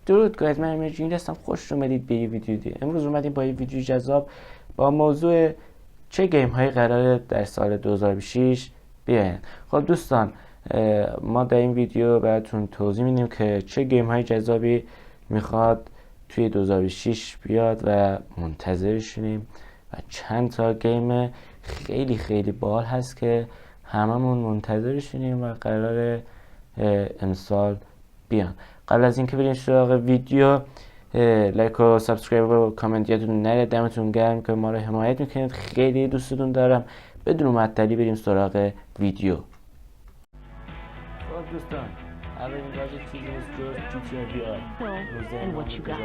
درود گاید، من امروز هستم. خوش اومدید به یه ویدیو دیگه. امروز اومدیم با یه ویدیو جذاب با موضوع چه گیم هایی قراره در سال 2006 بیاین. خب دوستان، ما در این ویدیو براتون توضیح میدیم که چه گیم های جذابی میخواد توی 2006 بیاد و منتظرشونیم و چند تا گیم خیلی باحال هست که هممون منتظرشونیم و قراره امسال بیان. قبل از اینکه بریم سراغ ویدیو، لایک و سابسکرایب و کامنت یادتون نره. دمتون گرم که ما رو حمایت میکنید. خیلی دوستتون دارم. بدون معطلی بریم سراغ ویدیو. خب دوستان، اولین بازی چیزی جز GTA بیاد. And what you got?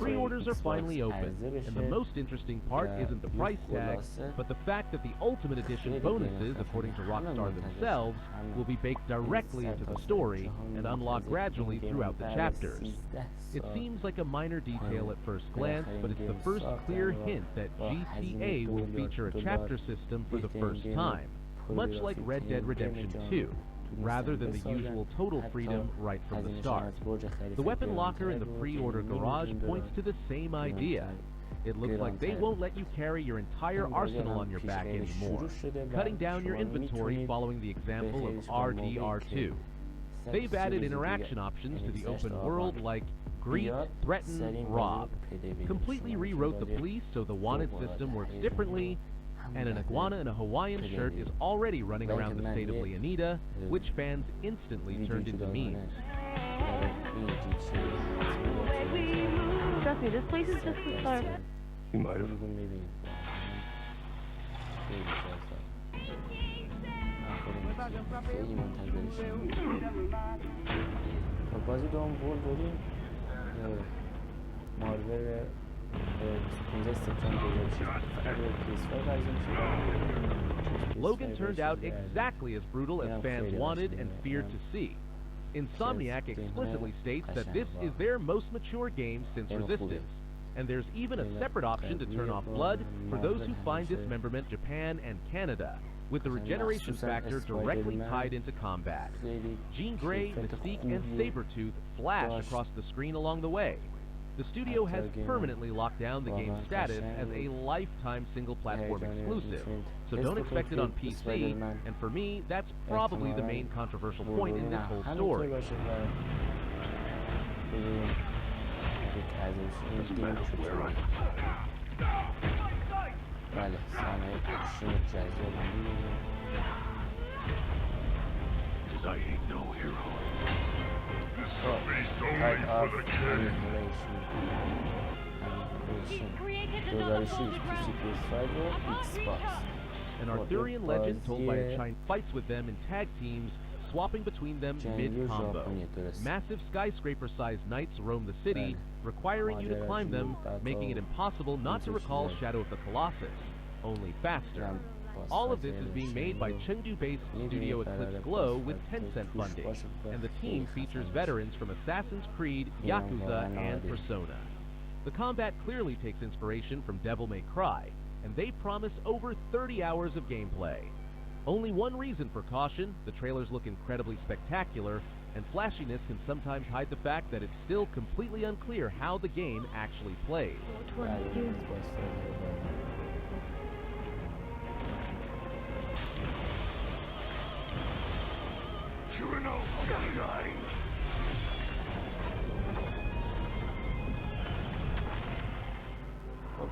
Pre-orders are finally open, and the most interesting part isn't the price tag, but the fact that the Ultimate Edition bonuses, according to Rockstar themselves, will be baked directly into the story and unlocked gradually throughout the chapters. It seems like a minor detail at first glance, but it's the first clear hint that GTA will feature a chapter system for the first time, much like Red Dead Redemption 2. Rather than the usual total freedom right from the start. The weapon locker in the pre-order garage points to the same idea. It looks like they won't let you carry your entire arsenal on your back anymore, cutting down your inventory following the example of RDR2. They've added interaction options to the open world like greet, threaten, rob, completely rewrote the police so the wanted system works differently, and an iguana in a Hawaiian shirt is already running around the state of Leonida, which fans instantly turned into memes. Trust me, this place is just the start. You might have. بازی دوم داریم. مورد 15 سپتامبر 2006. Logan turned out exactly as brutal as fans wanted and feared to see. Insomniac explicitly states that this is their most mature game since Resistance, and there's even a separate option to turn off blood for those who find dismemberment Japan and Canada, with the regeneration factor directly tied into combat. Jean Grey, Mystique, and Sabretooth flash across the screen along the way. The studio has permanently locked down the game's status as a lifetime single-platform exclusive, so don't expect it on PC, and for me, that's probably the main controversial point in this whole story. I ain't no hero. An Arthurian legend told by a Chinese fights with them in tag teams, swapping between them mid-combo. Massive skyscraper-sized knights roam the city, requiring you to climb them, making it impossible not to recall Shadow of the Colossus, only faster. All of this is being made by Chengdu-based studio Eclipse Glow with Tencent funding, and the team features veterans from Assassin's Creed, Yakuza, and Persona. The combat clearly takes inspiration from Devil May Cry, and they promise over 30 hours of gameplay. Only one reason for caution: the trailers look incredibly spectacular, and flashiness can sometimes hide the fact that it's still completely unclear how the game actually plays. Sure enough, guy.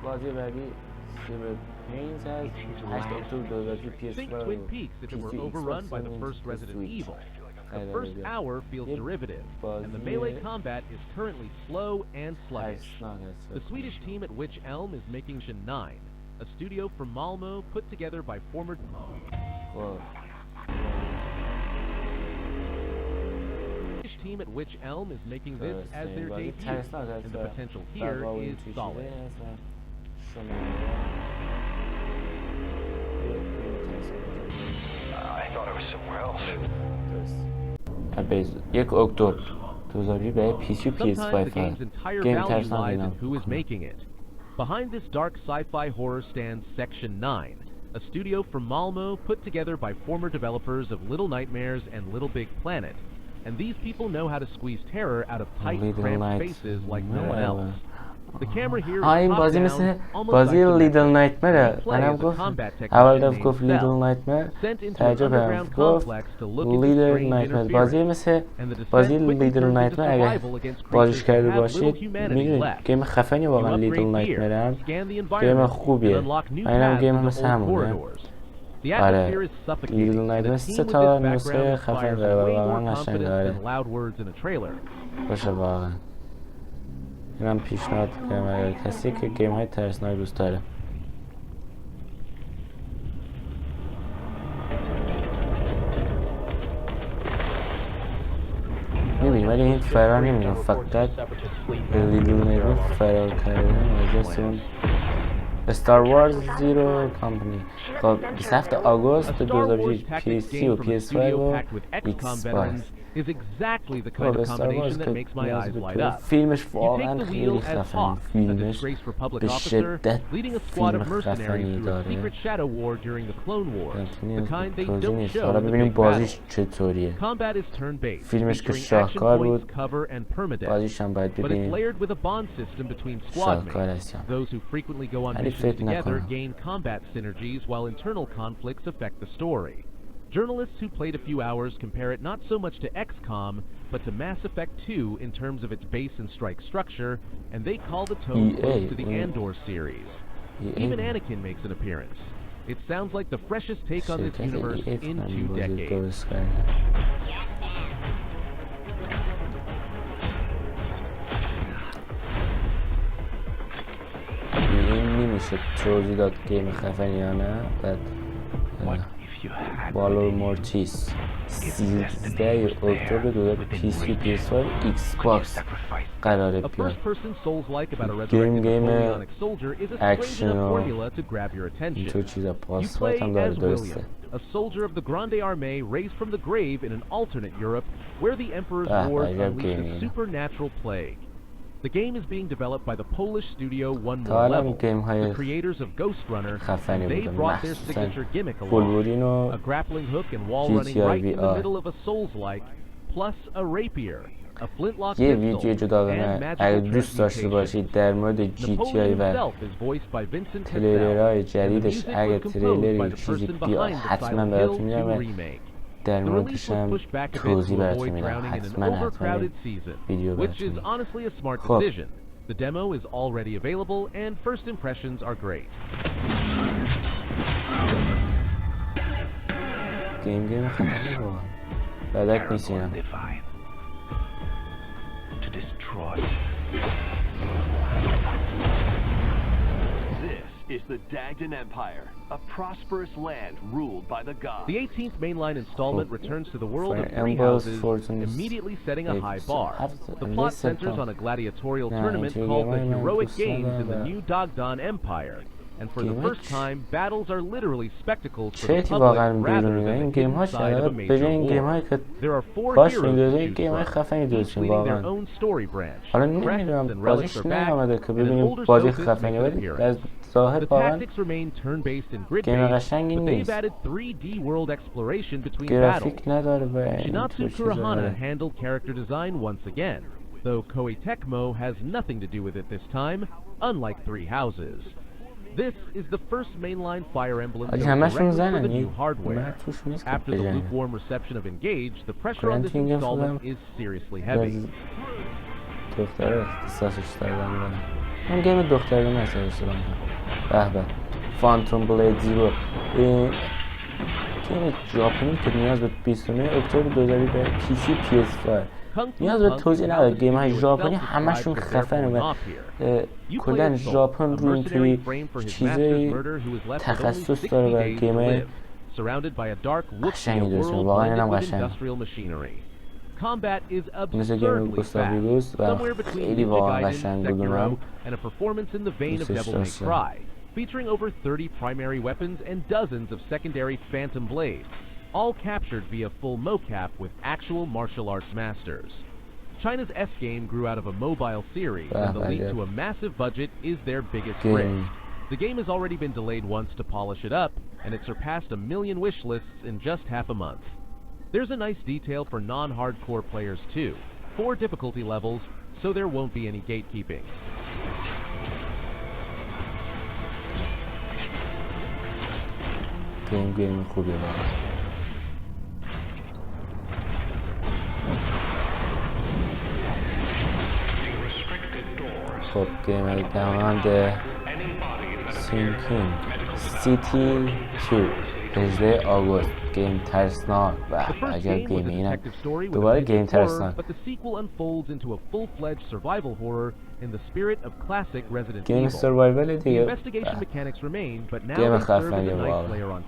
بازی بعدی سیبر پینز هست. 8 اکتبر 2006 Think Twin Peaks if it were overrun by the first Resident Evil. The first hour feels derivative, and the melee combat is currently slow and sluggish. The Swedish team at Witch Elm is making Shin 9, a studio from Malmö put together by former... team at Witch Elm is making this as their debut, and the potential here is solid. I thought I was somewhere else. 1 اکتبر 2000 برای PC و PS5 Sometimes the game's entire Game value ترسناک lies in اینا. who is making it. Behind this dark sci-fi horror stands Section 9, a studio from Malmö put together by former developers of Little Nightmares and Little Big Planet, and these people know how to squeeze terror out of tight, Little cramped Night spaces like no one else. The camera here این is بازی top مثل down, almost بازی لیدل isometric. نایتمره. Play منم as a گفت combat technician اول دفعه named گفت لیدل Cell, نایتمر sent into an تعجبم. underground گفت complex to look into لیدل strange نایتمر بازی interference. مثل And the بازی descent quickly لیدل turns into نایتمر. اگه survival against بازیش creatures کرده that have little باشید humanity میدونید left. گیم خفنی You واقعا لیدل upgrade نایتمر هم gear, scan the گیم environment, and خوبیه. unlock new اینم paths گیم into مثل old همونه. corridors. The آره atmosphere is لیدل suffocating, and نایتمر a سه team with تا this نسخه background خفن inspires داره و way more واقعا قشنگ confidence داره. than loud words in a trailer. باشه واقعا اینم پیشنهاد میکنم اگر کسی که گیم های ترسناک دوست داره. میبینی ولی این فرار نمیدونم فقط لیدل نایتمر فرار کردن از اون ستار وارز زیرو کامپنی. خب 27 آگوست 2020 پی سی و پی اس 5 و ایکس باکس. Is exactly the kind خب of استار combination وارز that که makes my نیاز eyes به light تو. up. فیلمش You take واقعا the خیلی wheel as خفنه. Hawk, a فیلمش disgraced Republic به officer, شدت leading a squad فیلم of mercenaries خفنی through a داره. secret shadow war during the Clone Wars, the نیاز kind به they توضیح don't نیست. show حالا in the ببینیم big بازیش battles. چطوریه. Combat is turn-based, فیلمش که featuring action شاهکار points, بود. cover, and permadeath. بازیش هم باید But it's ببینیم. layered with a bond system between squad شاهکار mates. هستیم. Those who frequently go on ولی missions فکر together نکنم. gain combat synergies while internal conflicts affect the story. Journalists who played a few hours compare it not so much to XCOM, but to Mass Effect 2 in terms of its base and strike structure, and they call the tone close to the Andor series. Even Anakin makes an appearance. It sounds like the freshest take on this universe in 2 decades. این نمیشه توضیح داد گیم خفنی یا نه. بعد بالور مورتیس 13 اکتبر 2020 پی اس 5 ایکس باکس قراره بیاد. گیم اکشن و اینطور چیزا پاسپورت هم داره. درسته. A soldier of the Grande Armée raised from the grave in an alternate Europe where the Emperor's wars unleashed a supernatural plague. The game is being developed by the Polish studio One More Level, the creators of Ghost Runner, and they brought their signature gimmick along, a grappling hook and wall running right in the middle of a Souls-like, plus a rapier, a flintlock یه pistol, ویدیو جداگانه and اگه magical دوست داشته باشید در مورد جی تی آی و تریلرهای جدیدش اگه تریلری چیزی بیاد حتما براتون میدم و در موردش هم توضیح براتون میدم. حتما ویدیو براتون میدم. خب The demo is already available and first impressions are great. گیم خفنی واقعا. بدک نیست اینا. To destroy. This is the Dagdan Empire, a prosperous land ruled by the gods. The 18th mainline installment returns to the world of three Ambrose houses, Fortune's immediately setting a high bar. The and plot this centers on a gladiatorial tournament called the Heroic Games in the new Dagdan Empire. And for the first time, battles are literally spectacles for the public rather than the inside of a major war. There are 4 heroes to choose from, each leading their own story branch. Crests and relics are back, and an older Sophist makes an appearance. The tactics remain turn-based and grid-based, but they've added 3D world exploration between battles. Shinatsu Kurahana handled character design once again, though Koei Tecmo has nothing to do with it this time, unlike Three Houses. This is the first mainline Fire Emblem built directly for the new hardware. After the lukewarm reception of Engage, the pressure on this installment is seriously heavy. دختر اختصاصش دادن من گیم دخترانه اختصاصش دادم. به به فانتوم بلید زیرو گیم ژاپنی که نیاز به 29 اکتبر 2020 به پی سی پی اس 5 نیاز به توضیح نداره. گیم های ژاپنی همشون خفنه و کلا ژاپن رو اینطوری چیزای تخصص داره و گیم های قشنگی داره. واقعا اینم قشنگ مثل گیم گوستاویروس و خیلی واقعا قشنگ بود اونم دوستش داشتم. Featuring over 30 primary weapons and dozens of secondary phantom blades, all captured via full mocap with actual martial arts masters. China's S-game grew out of a mobile series, and the leap to a massive budget is their biggest risk. The game has already been delayed once to polish it up, and it surpassed 1 million wish lists in just half a month. There's a nice detail for non-hardcore players too. 4 difficulty levels, so there won't be any gatekeeping. گیم خوبه واقعا. خب گیم های دماند سینکینگ سیتی 2 18 آگوست. گیم ترسناک و عجب گیم. اینم دوباره گیم ترسناک. گیم سروایول دیگه. گیم خفنیه واقعا.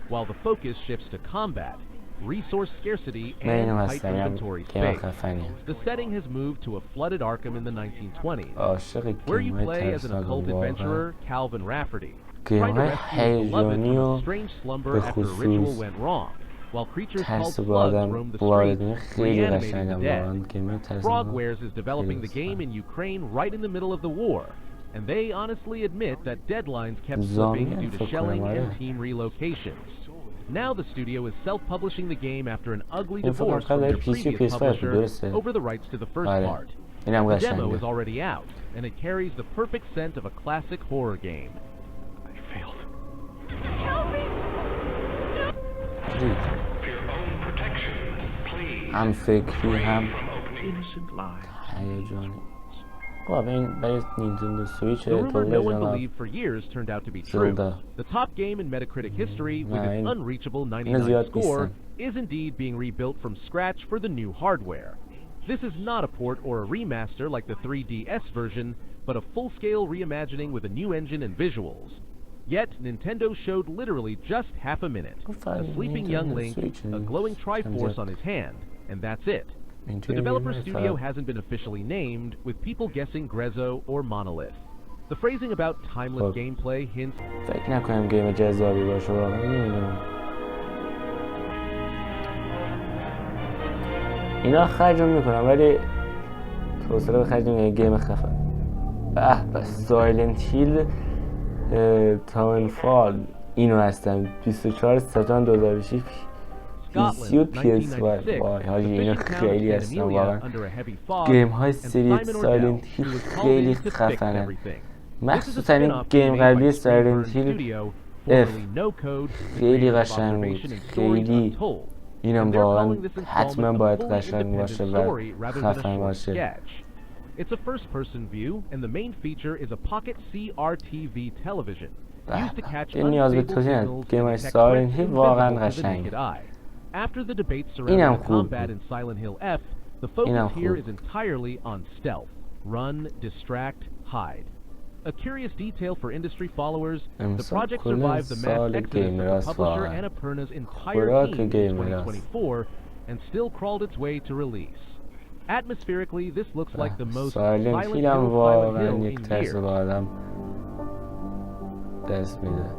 While the focus shifts to combat, resource scarcity, من اینم and tight هستم. inventory گیم space. خفنیه. The setting has moved to a flooded Arkham in the 1920s, عاشق where you گیم های play as an ترسناک occult واقعا. adventurer, Calvin Rafferty, گیم trying to های rescue his beloved هیجانی from و a strange slumber به after a ritual خصوص went wrong, while creatures called ترس به slugs آدم roam the وارد streets, میشه. خیلی reanimating قشنگم the واقعا. dead. گیم های ترسناک Frogwares is developing the game in Ukraine right in the middle of the war, and they honestly admit that deadlines kept slipping due to shelling and team relocations. Now the studio is self-publishing the game after an ugly divorce from their previous publisher over the rights to the first part. The demo is already out, and it carries the perfect scent of a classic horror game. I failed. هم فکری هم Innocent lives. هیجانی. خب این برای نینتندو سویچ The rumor no one تو believed for years turned out to be true. Zelda. The top game in Metacritic history with its Nine. unreachable Nine 99 score نیستن. is indeed being rebuilt from scratch for the new hardware. This is not a port or a remaster like the 3DS version, but a full-scale reimagining with a new engine and visuals. Yet, Nintendo showed literally just half a minute. A sleeping young Link, a glowing Triforce on his hand, and that's it. The developer studio hasn't been officially named, with people guessing Grezzo or Monolith. The phrasing about timeless gameplay hints... فکر نکنم گیم جذابی باشه واقعا. نمیدونم اینا خرجم میکنم ولی توصله به خرج نمیکنم. گیم خفن. به سایلنت هیل تاونفال اینو هستم. 24 سپتامبر 2006 PC و PS5. وای حاجی اینو خیلی هستم واقعا. گیم های سری سایلنت هیل خیلی خفنه. مخصوصا این گیم قبلی سایلنت هیل اف خیلی قشنگ بود. خیلی اینم واقعا حتما باید قشنگ باشه و خفن باشه. It's a first-person view, and the main feature is a pocket CRTV television used to catch unstable signals and detect threats invisible to the naked eye. After the debate surrounding the combat in Silent Hill F, the focus here is entirely on stealth. Run, distract, hide. A curious detail for industry followers, the project survived the mass exodus of the publisher Annapurna's entire team in 2024 and still crawled its way to release. Atmospherically, this looks like the most Silent Hill in years. دست میده.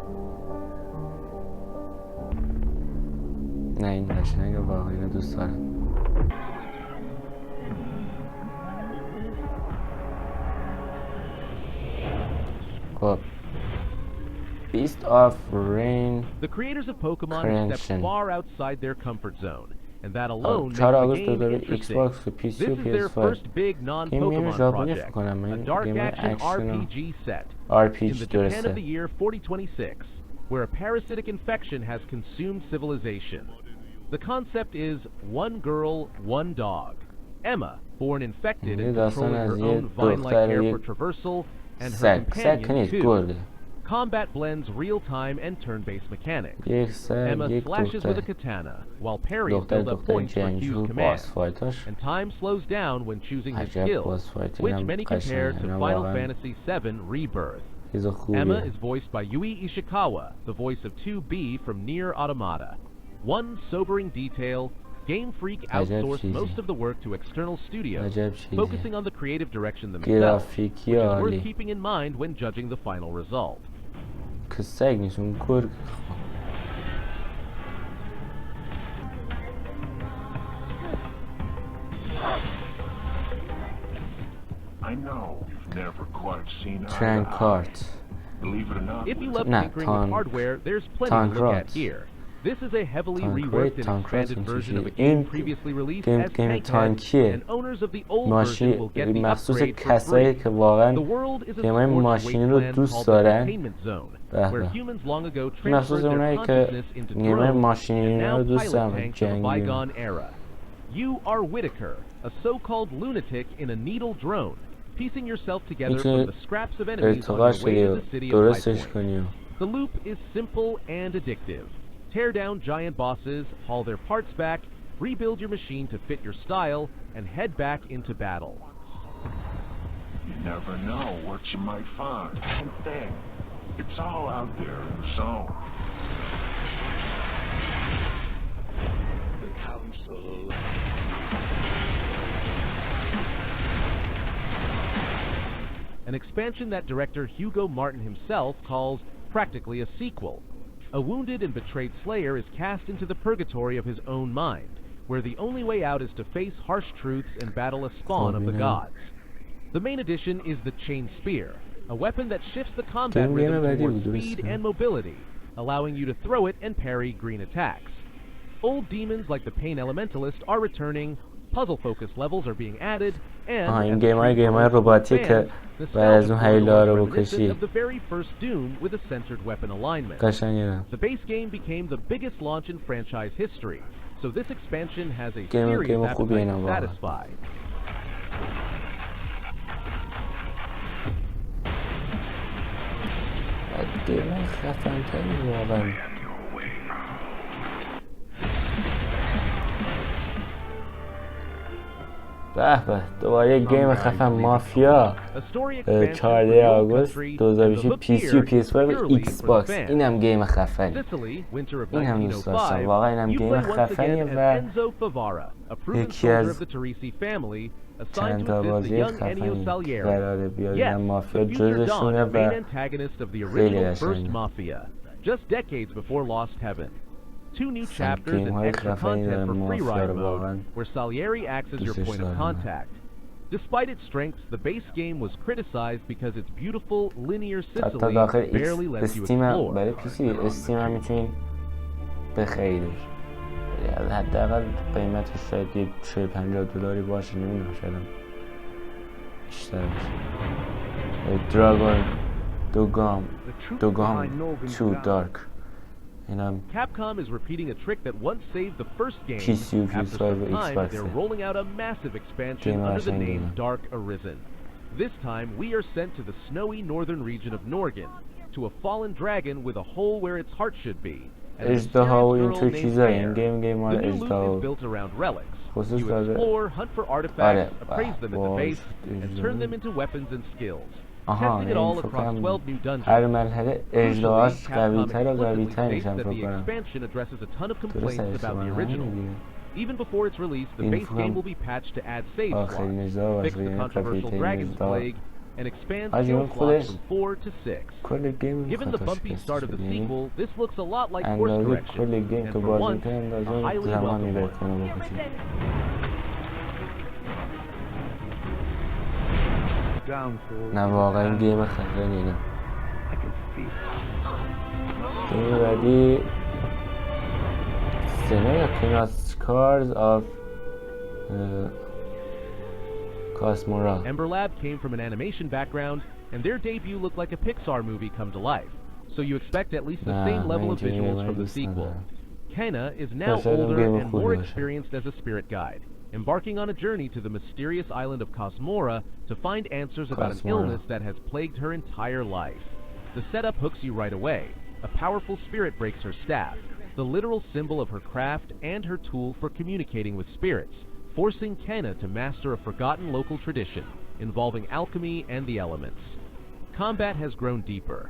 نه این قشنگه واقعا. اینو دوست دارم. خب Beast of Rain The creators of Pokemon have stepped far outside their comfort zone, and that alone makes 4 the آگوست game 2000 interesting. Xbox و PC This و is their PS5. first big non-Pokemon project, a dark action RPG set in the Japan of the year 4026, where a parasitic infection has consumed civilization. The concept is one girl, one dog. Emma, born infected and controlling her own vine-like hair for traversal, and her companion, too. Combat blends real-time and turn-based mechanics. Emma slashes with a katana, while parries build up points for Q's command, and time slows down when choosing his skills, which many compare to Final Fantasy VII Rebirth. Emma is voiced by Yui Ishikawa, the voice of 2B from Nier Automata. One sobering detail, Game Freak outsourced most of the work to external studios, focusing on the creative direction themselves, which is worth keeping in mind when judging the final result. I know you've never quite seen Train cart. Believe it or not, If you love tinkering with hardware, there's plenty to look at here. This is a heavily Tank reworked Raid, and Tank Raid expanded version of a این game previously released game as Tankhead, تانکیه. and owners of the old version ماشین will get the مخصوص upgrade for کسایی free. که واقعا The world is a گیم‌های scorched ماشینی رو wasteland دوست called the دارن. Containment Zone, به where به. humans long ago مخصوص transferred their اونایی که consciousness into گیم‌های drones ماشینی and now رو دوست pilot دارن tanks of a جنگی. bygone era. You are Whitaker, a so-called lunatic in a needle drone, piecing yourself together from the scraps of enemies on your ارتقاش way to رو the city of درستش High Point. کنی. The loop is simple and addictive. Tear down giant bosses, haul their parts back, rebuild your machine to fit your style, and head back into battle. You never know what you might find. And then, it's all out there in the zone. The council. An expansion that director Hugo Martin himself calls practically a sequel. A wounded and betrayed Slayer is cast into the purgatory of his own mind, where the only way out is to face harsh truths and battle a spawn of the gods. The main addition is the Chain Spear, a weapon that shifts the combat rhythm towards speed and mobility, allowing you to throw it and parry green attacks. Old demons like the Pain Elementalist are returning, puzzle-focused levels are being added, and این گیم‌های رباتی که بعد از اون هیلا رو بکشی of the very first Doom with a censored weapon alignment. قشنگه. The base game became the biggest launch in franchise history, so this expansion has a Game serious خوبی appetite اینا to واقعا. satisfy. گیم خفن‌تری واقعا. به به دوباره گیم خفن مافیا 14 آگوست 2020 پی سی و پی اس 5 و ایکس باکس. اینم گیم خفنی. این هم دوست داشتم واقعا. اینم گیم خفنیه و یکی از چند تا بازی خفنی قراره بیاد. اینم مافیا جزشونه و خیلی قشنگه. Just decades before Lost Heaven. Two new chapters and extra content for free ride mode, where Salieri acts as your point of contact. Despite its strengths, the base game was criticized because its beautiful, linear Sicily barely lets you explore. برای پیسی استیم هم میتونین بخریدش. حداقل قیمتش شاید یه 40-50 $ باشه، نمیدونم شاید بیشتر باشه. دراگون دوگام 2 دارک. Capcom is repeating a trick that once saved the first game. PC, After some time, they're rolling out a massive expansion under the name Dark Arisen. This time, we are sent to the snowy northern region of Norgan, to a fallen dragon with a hole where its heart should be. And a mysterious girl named Claire. The new loot is built around relics. You explore, hunt for artifacts, appraise them at the base, and turn them into weapons and skills. Testing it all across 12 new dungeons. هر مرحله اجدهاش قوی‌تر و Capcom قوی‌تر explicitly میشن states that the فکر کنم. expansion addresses a ton of درست complaints about the original. Even before its release, the base game will be patched to add save slots, fix the controversial Dragon's Plague, and expand skill slots from 4 to 6. Given the bumpy start of the sequel, this looks a lot like course correction, and for once, a highly welcome one. نه واقعا گیم خفنی. نه گیم بعدی Cinemas Cars of Cosmora. Ember Lab came from an animation background, and their debut looked like a Pixar movie come to life, so you expect at least the same level of visuals from the sequel. Kenna is now older and more experienced as a spirit guide, embarking on a journey to the mysterious island of Cosmora to find answers about an illness that has plagued her entire life. The setup hooks you right away. A powerful spirit breaks her staff, the literal symbol of her craft and her tool for communicating with spirits, forcing Kenna to master a forgotten local tradition involving alchemy and the elements. Combat has grown deeper.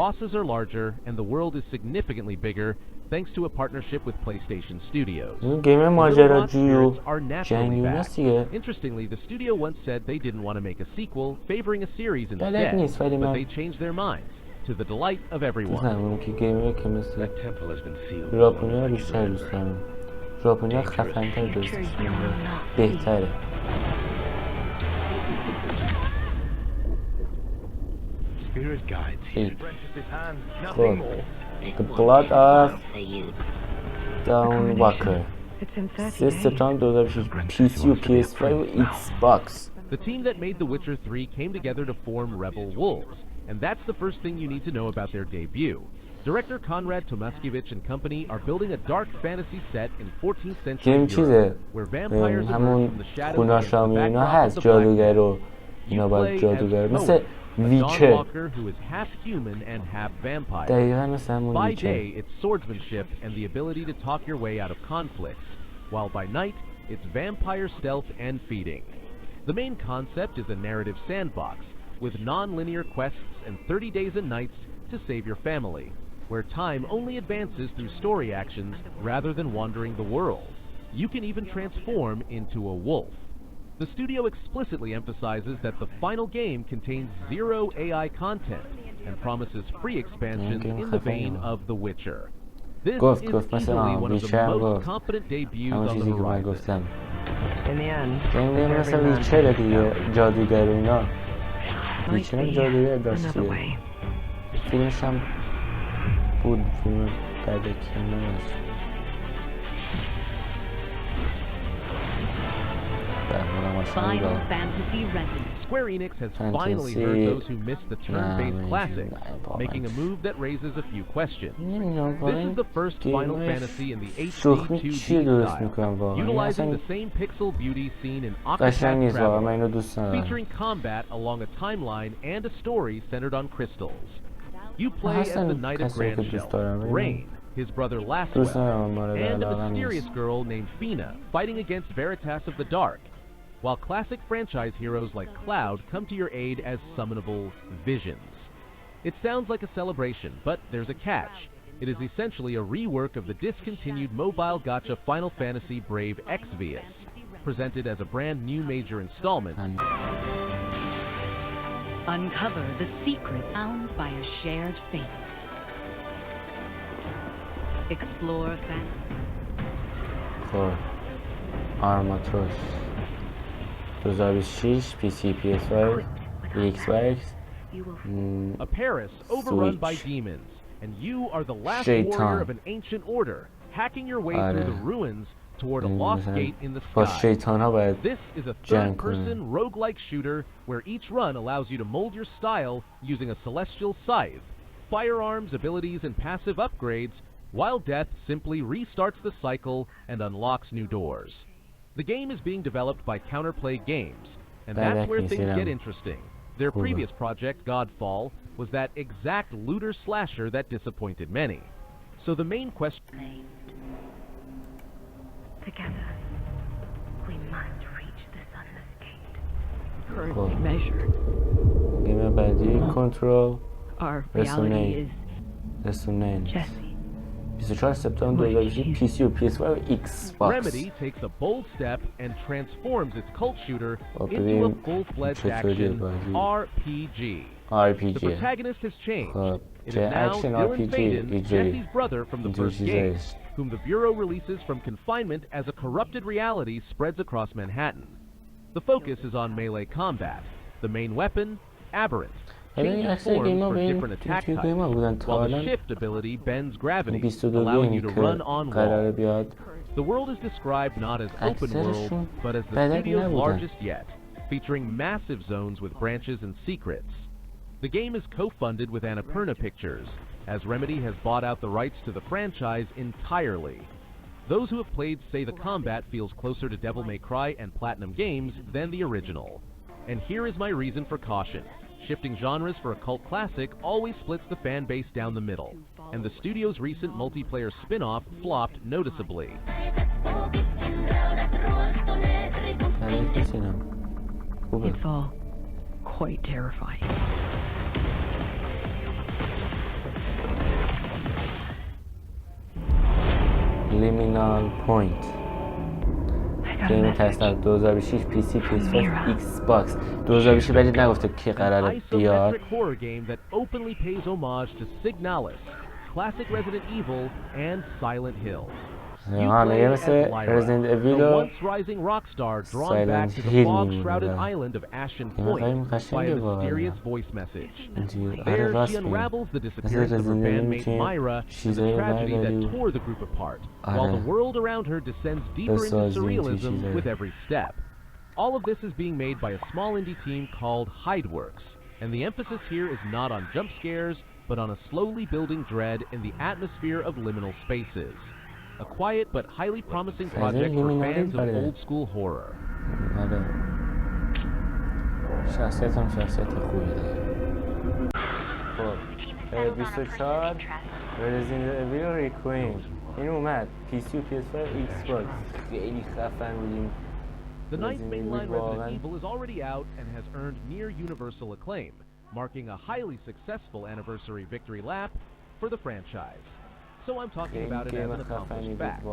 Bosses are larger, and the world is significantly bigger thanks to a partnership with PlayStation Studios. Interestingly, the studio once said they didn't want to make a sequel, favoring a series instead, but they changed their minds, to the delight of everyone. That temple has been sealed. Spirit guides here. The blood of Dawn Walker. 3 سپتامبر 2006 PC و PS5 و Xbox. The team that made The Witcher 3 came together to form Rebel Wolves, and that's the first thing you need to know about their debut. Director Konrad Tomaskiewicz and company are building a dark fantasy set in 14th century گیم Europe, چیزه where vampires emerge همون from the shadows خوناشامی against the اینا backdrop of هست، the black. جادوگر و اینا You باید play جادوگر as مثل Mowgli, a dawn ویچر. walker who is half human and half vampire. دقیقا مثل همون By ویچر. day, it's swordsmanship and the ability to talk your way out of conflicts, while by night, it's vampire stealth and feeding. The main concept is a narrative sandbox, with non-linear quests and 30 days and nights to save your family, where time only advances through story actions rather than wandering the world. You can even transform into a wolf. The studio explicitly emphasizes that the final game contains 0 AI content and promises free expansions in the vein of The Witcher. This گفت is مثلا easily one of the ویچر most گفت competent debuts همون on the چیزی که من horizon. گفتم. In the end, گیم every مثل man ویچر for دیگه، himself. جادوگر و اینا. Might ویچر هم be جادوگر داشت another دیگه. way. فیلمش هم بود، فیلم بدکی هم نداشت. Final Fantasy Resonance. Square Enix has finally Fantasy. heard those who missed the turn-based Nah, classic, man, making a move that raises a few questions. This is the first Game Final is Fantasy in the سوختی HD چی 2D درست style, میکنم واقعا؟ utilizing اصلا the same pixel beauty seen in قشنگ Octopath نیست واقعا، من Traveler, اینو دوست ندارم. featuring combat along a timeline and a story centered on crystals. You play as هستن the Knight of کسایی که Grand دوست Shelf, دارم، ولی Rain, his brother دوست Laswell, ندارم مورد and a علاقم mysterious نیست. girl named Fina fighting against Veritas of the Dark, while classic franchise heroes like Cloud come to your aid as summonable visions. It sounds like a celebration, but there's a catch. It is essentially a rework of the discontinued mobile gacha Final Fantasy Brave Exvius, presented as a brand new major installment. Uncover the secret found by a shared fate. Explore fantasy. خب آرماتروس 2006 PC PS5 Xbox You will A Paris overrun by Switch. demons, and you are the last Shaitan. warrior of an ancient order, hacking your way through the ruins toward a lost gate in the با sky. شیطان ها باید This is a جنگ third-person roguelike shooter where each run allows you to mold your style using a celestial scythe, firearms, abilities, and passive upgrades, while death simply restarts the cycle and unlocks new doors. The game is being developed by Counterplay Games, and that's where things get interesting. Their previous project, Godfall, was that exact looter slasher that disappointed many. So the main question... together. We must reach the sunless gate. Currently measured. گیم بعدی کنترل Our Resonate. reality is رسونین Jesse. 24 سپتامبر 2006 PC و PS5 و Xbox. Remedy takes a bold step and transforms its cult shooter Well, into a ببین full-fledged چطوریه action بازی. RPG. The RPG protagonist has changed. خب It is چه now اکشن Dylan RPG Faden, اینجوری Jesse's brother from the اینجور first game, چیزایش. whom the Bureau releases from confinement as a corrupted reality spreads across Manhattan. The focus is on melee combat. The main weapon, Aberrant, ولی changes اکثر forms گیما for به این different attack توی گیما types, بودن تا while the الان shift ability bends gravity, 22 allowing you to که run on قراره walls. بیاد The world is described not as open world, اکثرشون but as the بلد studio's نبودن. largest yet, featuring massive zones with branches and secrets. The game is co-funded with Annapurna Pictures, as Remedy has bought out the rights to the franchise entirely. Those who have played say the combat feels closer to Devil May Cry and Platinum Games than the original. And here is my reason for caution. Shifting genres for a cult classic always splits the fan base down the middle, and the studio's recent multiplayer spin-off flopped noticeably. بلد نیست اینم. خوبه. It's all quite terrifying. لیمینال پوینت I got a گیم message. تصنیف 2006 PC PS5 Xbox 2006 ولی نگفته کی قراره بیاد. Isometric horror game that openly pays homage to Signalis, classic Resident Evil, and Silent Hill. You آها play میگه as مثل Lyra, Resident Evil the و once rising rock star drawn Silent back to the Hill fog-shrouded میمونه. island of Ashen یه مقداری Point by a قشنگه واقعا. mysterious voice message. اینجوری آره There, she راست میگه. unravels the مثل disappearance of her Resident Evil bandmate میتونیم Myra and the چیزایی رو tragedy برداری that و tore the group apart, while the آره world around her descends deeper into بسازیم توی surrealism چیزایی. with every step. All of this is being made by a small indie team called Hideworks, and the emphasis here is not on jump scares, but on a slowly building dread in the atmosphere of liminal spaces. A quiet but highly promising project for fans of old school horror. آره شخصیت هم شخصیت خوبی داره. خب 24 Resident Evil Requiem این اومد PC و PS5 و Xbox خیلی خفن بودیم. The ninth mainline Resident Evil is already out and has earned near universal acclaim, marking a highly successful anniversary victory lap for the franchise. So I'm talking about it as an accomplished fact.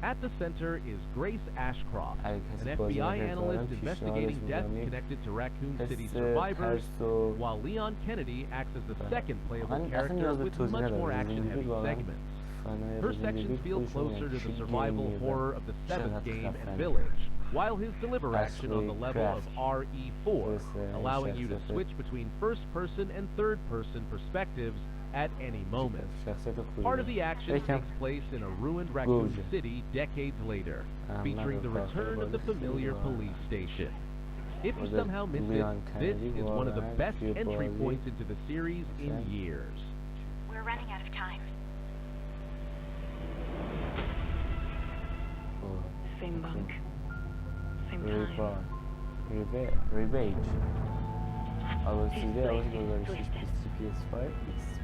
At the center is Grace Ashcroft, an FBI analyst investigating deaths connected to Raccoon City survivors, while Leon Kennedy acts as the second playable character with much more action-heavy segments. Her sections feel closer to the survival horror of the 7th game and Village, while his deliver action on the level of RE4, allowing you to switch between first-person and third-person perspectives at any moment. Part of the action takes place in a ruined Raccoon City decades later, featuring the return of the familiar police station. If you somehow missed it, this is one of the best entry points into the series in years. We're running out of time. Same bunk. Same time. Rebate PS5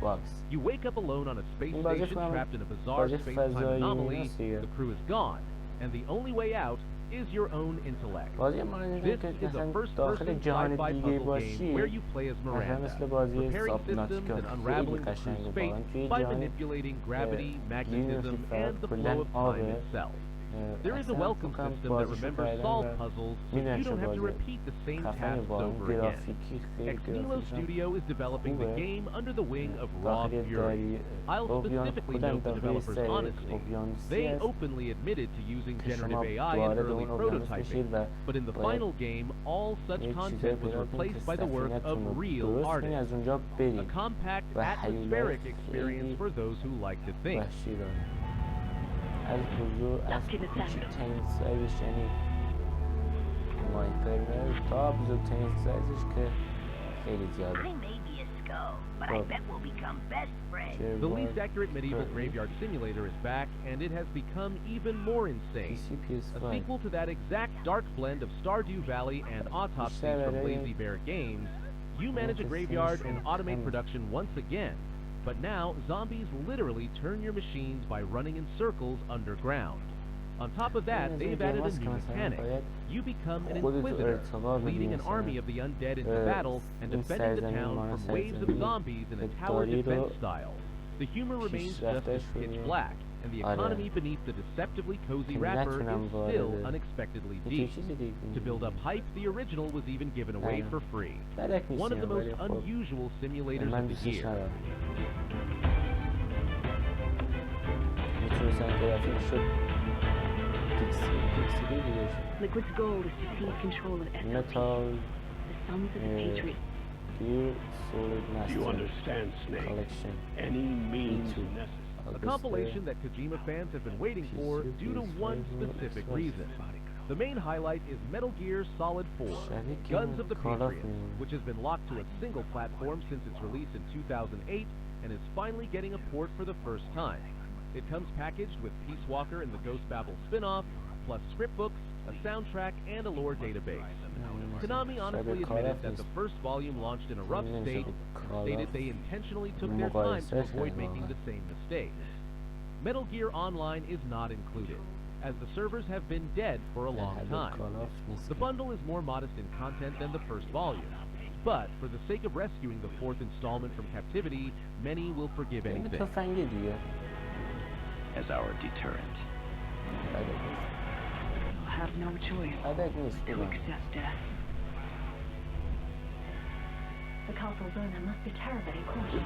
Xbox You wake up alone on a space station trapped in a bizarre space-time anomaly, the crew is gone, and the only way out is your own intellect. This is a first-person sci-fi puzzle game where you play as Miranda, repairing systems and unraveling the crew's fate by manipulating gravity, magnetism, and the flow of time itself. There is a welcome system that remembers solved puzzles, so you don't have to repeat the same tasks over again. Exnilo Studio is developing the game under the wing of Raw Fury. I'll specifically note the developers' honesty. They openly admitted to using generative AI in early prototyping, but in the final game, all such content was replaced by the work of real artists. A compact, atmospheric experience for those who like to think. از بزرگ از کوچکترین سایزش یعنی مایکل تا بزرگترین سایزش که خیلی زیاده. The least accurate medieval graveyard simulator is back, and it has become even more insane. A sequel to that exact dark blend of Stardew Valley and Autopsies from Lazy Bear Games, you manage a graveyard and automate production once again. But now, zombies literally turn your machines by running in circles underground. On top of that, they've added a new mechanic. You become an inquisitor, leading an army of the undead into battle and defending the town from waves of zombies in a tower defense style. The humor remains just as pitch black, and the economy beneath the deceptively cozy wrapper is still unexpectedly deep. To build up hype, the original was even given away for free. One of the most unusual simulators of the year. Liquid's goal is to seize control of SLP, the sons of the Patriot. You understand, Snake? Any means necessary. A compilation that Kojima fans have been waiting for due to one specific reason. The main highlight is Metal Gear Solid 4, Guns of the Patriot, which has been locked to a single platform since its release in 2008 and is finally getting a port for the first time. It comes packaged with Peace Walker and the Ghost Babel spin-off, plus script books, a soundtrack, and a lore database. Konami honestly admitted that the first volume launched in a rough state and stated they intentionally took their time to avoid making the same mistakes. Metal Gear Online is not included, as the servers have been dead for a long time. The bundle is more modest in content than the first volume, but for the sake of rescuing the fourth installment from captivity, many will forgive anything. As our deterrent. I'll have no choice to accept death. The castle's owner must be terribly cautious.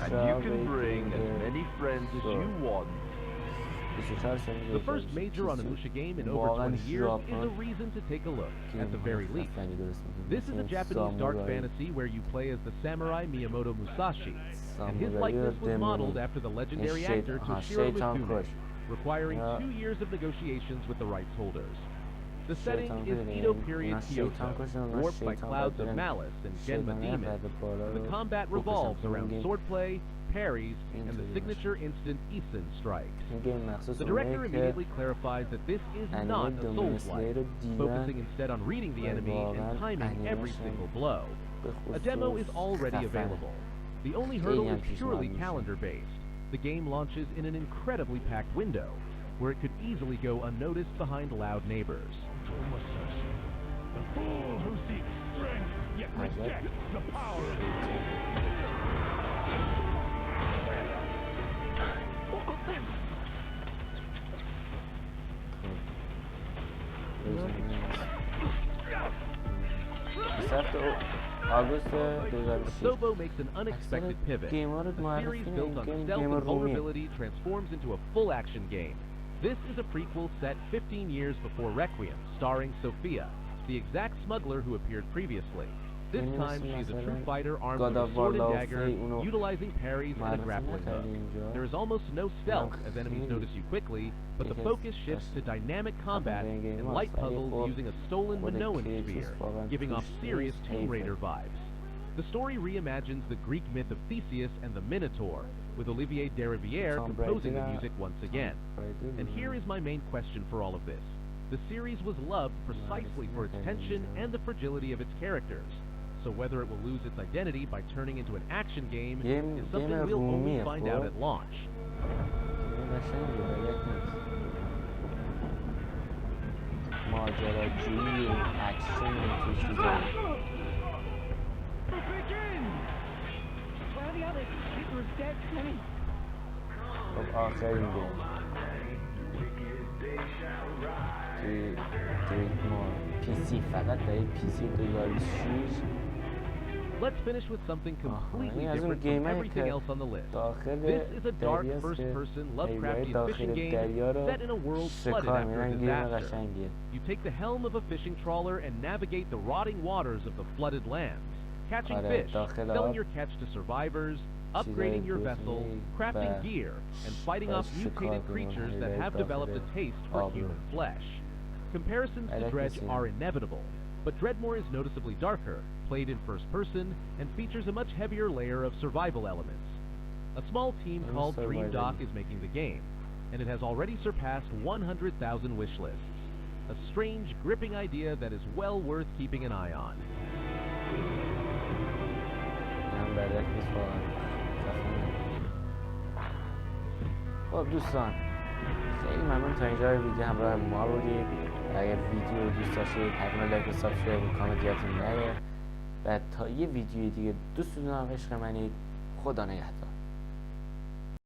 And you can bring as many friends as you want. The first major Onimusha game in over 20 years is a reason to take a look, at the very least. This is a Japanese dark fantasy where you play as the samurai Miyamoto Musashi, and his likeness was modeled after the legendary actor Toshiro Mifune, requiring 2 years of negotiations with the rights holders. The setting is Edo period Kyoto, warped by clouds of malice and Genma demons. The combat revolves around swordplay, parries, and the signature instant Isen strike. The director immediately clarifies that this is not a Souls-like, focusing instead on reading the enemy and timing every single blow. A demo is already available. The only hurdle is purely calendar-based. The game launches in an incredibly packed window, where it could easily go unnoticed behind loud neighbors. The fool who seeks strength yet rejects the power of Asobo makes an unexpected pivot. A series built on stealth and vulnerability transforms into a full-action game. This is a prequel set 15 years before Requiem, starring Sophia, the exact smuggler who appeared previously. This time, she's a true fighter armed with a sword and dagger, utilizing parries and a grappling hook. There is almost no stealth, as enemies notice you quickly, but the focus shifts to dynamic combat and light puzzles using a stolen Minoan sphere, giving off serious Tomb Raider vibes. The story reimagines the Greek myth of Theseus and the Minotaur, with Olivier Derivière composing the music once again. And here is my main question for all of this. The series was loved precisely for its tension and the fragility of its characters. So whether it will lose its identity by turning into an action game is something we'll only find out at launch. Let's finish with something completely different from everything else on the list. This is a dark first-person Lovecraftian fishing game set in a world flooded after a disaster. You take the helm of a fishing trawler and navigate the rotting waters of the flooded lands, catching fish, selling your catch to survivors, upgrading your vessel, crafting gear, and fighting off mutated creatures that have developed a taste for human flesh. Comparisons to Dredge are inevitable, but Dreadmore is noticeably darker, played in first person, and features a much heavier layer of survival elements. A small team called Dream Dock is making the game, and it has already surpassed 100,000 wish lists. A strange, gripping idea that is well worth keeping an eye on. خب دوستان خیلی ممنون تا اینجا ویدیو همراه ما بودید. اگر ویدیو رو دوست داشتید حتما لایک و سابسکرایب و کامنت یادتون نره و تا یه ویدیو دیگه دوستتون هم عشق منید. خدا نگهدار.